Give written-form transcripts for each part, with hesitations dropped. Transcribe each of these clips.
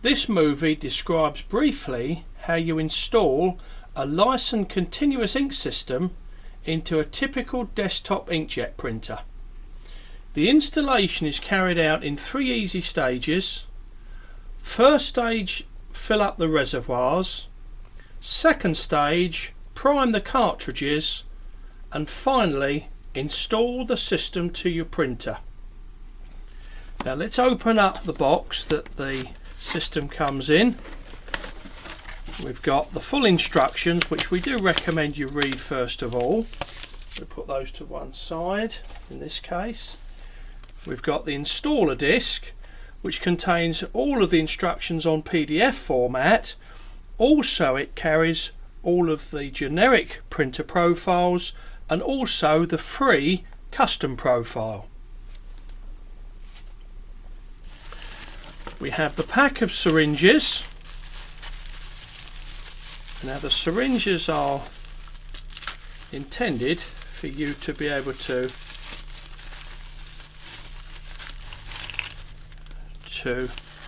This movie describes briefly how you install a Lyson continuous ink system into a typical desktop inkjet printer. The installation is carried out in 3 easy stages. First stage, fill up the reservoirs. Second stage, prime the cartridges. And finally, install the system to your printer. Now let's open up the box that the system comes in. We've got the full instructions, which we do recommend you read first of all. We'll put those to one side in this case. We've got the installer disc, which contains all of the instructions on PDF format. Also it carries all of the generic printer profiles and also the free custom profile. We have the pack of syringes. Now the syringes are intended for you to be able to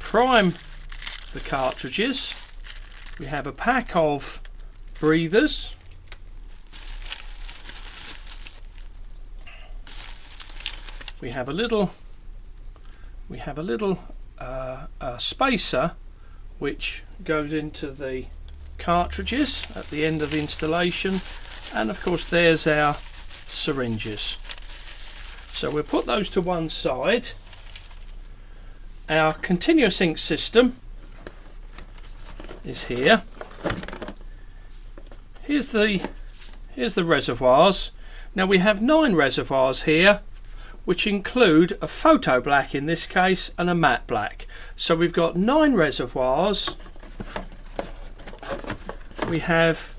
prime the cartridges. We have a pack of breathers. We have a little spacer which goes into the cartridges at the end of the installation, and of course there's our syringes. So we'll put those to one side. Our continuous ink system is here. Here's the reservoirs. Now we have 9 reservoirs here, which include a photo black in this case and a matte black. So we've got 9 reservoirs. We have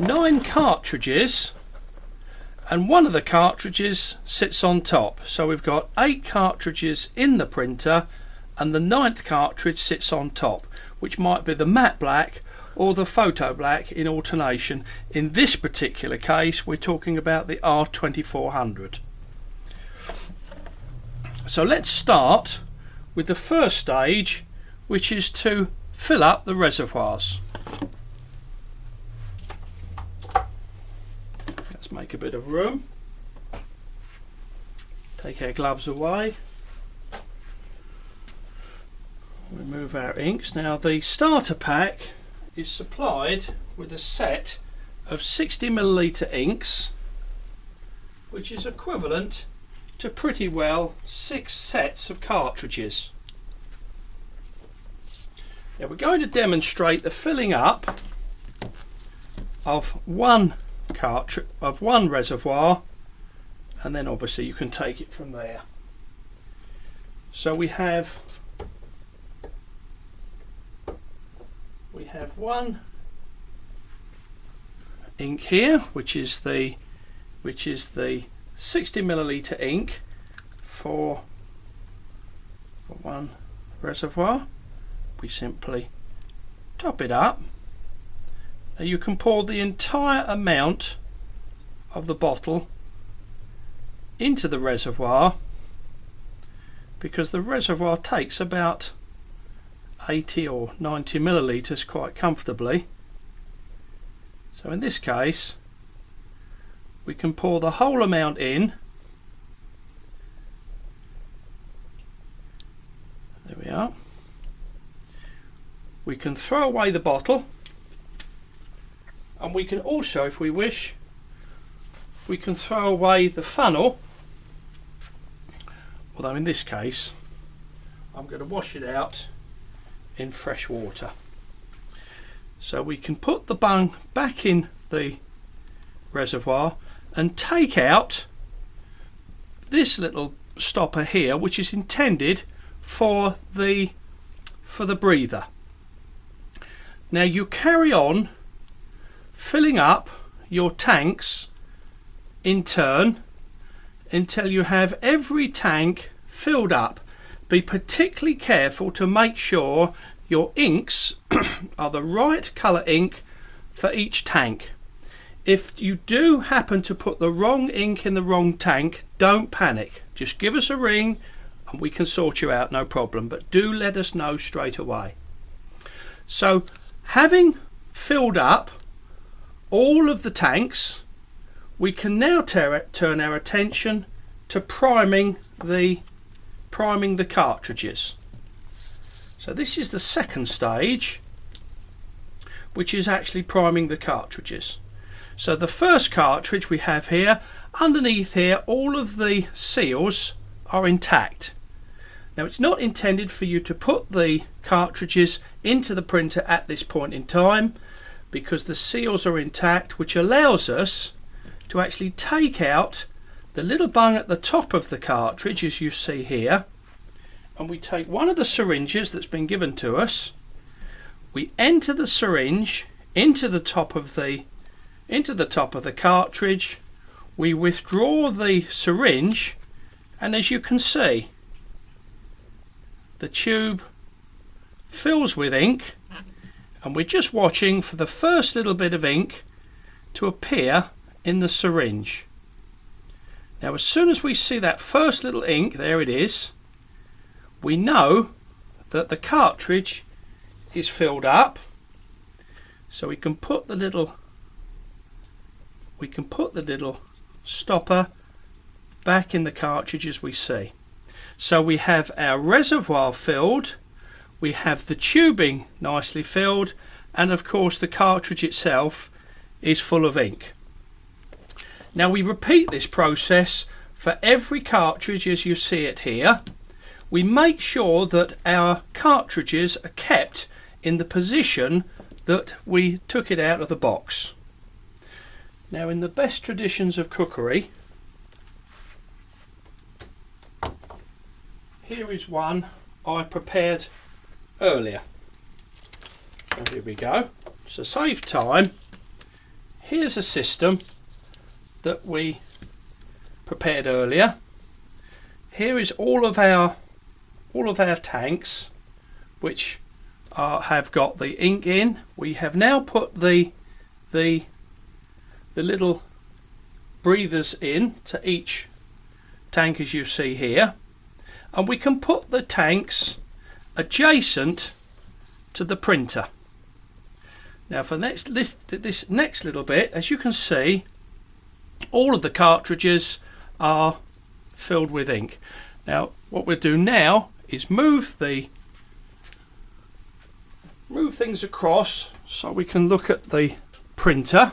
9 cartridges, and one of the cartridges sits on top. So we've got 8 cartridges in the printer, and the 9th cartridge sits on top, which might be the matte black or the photo black in alternation. In this particular case we're talking about the R2400. So let's start with the first stage, which is to fill up the reservoirs. Let's make a bit of room. Take our gloves away. Remove our inks. Now the starter pack is supplied with a set of 60ml inks, which is equivalent to pretty well 6 sets of cartridges. Now we're going to demonstrate the filling up of one reservoir, and then obviously you can take it from there. So we have one ink here, which is the 60ml ink for one reservoir. We simply top it up. Now you can pour the entire amount of the bottle into the reservoir, because the reservoir takes about 80 or 90 millilitres quite comfortably. So in this case we can pour the whole amount in. There we are. We can throw away the bottle, and we can also, if we wish, we can throw away the funnel, although in this case I'm going to wash it out in fresh water. So we can put the bung back in the reservoir and take out this little stopper here, which is intended for the breather. Now you carry on filling up your tanks in turn until you have every tank filled up. Be particularly careful to make sure your inks are the right colour ink for each tank. If you do happen to put the wrong ink in the wrong tank, don't panic. Just give us a ring and we can sort you out, no problem, but do let us know straight away. So having filled up all of the tanks, we can now turn our attention to priming the cartridges. So this is the second stage, which is actually priming the cartridges. So the first cartridge we have here, underneath here all of the seals are intact. Now it's not intended for you to put the cartridges into the printer at this point in time, because the seals are intact, which allows us to actually take out the little bung at the top of the cartridge, as you see here, and we take one of the syringes that's been given to us, we enter the syringe into the top of the cartridge, we withdraw the syringe, and as you can see, the tube fills with ink, and we're just watching for the first little bit of ink to appear in the syringe. Now as soon as we see that first little ink, there it is, we know that the cartridge is filled up. So we can put the little stopper back in the cartridge as we see. So we have our reservoir filled, we have the tubing nicely filled, and of course the cartridge itself is full of ink. Now we repeat this process for every cartridge as you see it here. We make sure that our cartridges are kept in the position that we took it out of the box. Now in the best traditions of cookery, here is one I prepared earlier. So here we go. To save time, here's a system that we prepared earlier. Here is all of our tanks which have got the ink in. We have now put the little breathers in to each tank as you see here, and we can put the adjacent to the printer. Now for this next little bit, as you can see, all of the cartridges are filled with ink. Now what we'll do now is move things across so we can look at the printer.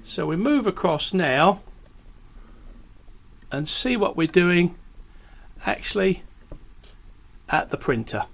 So we move across now and see what we're doing actually at the printer.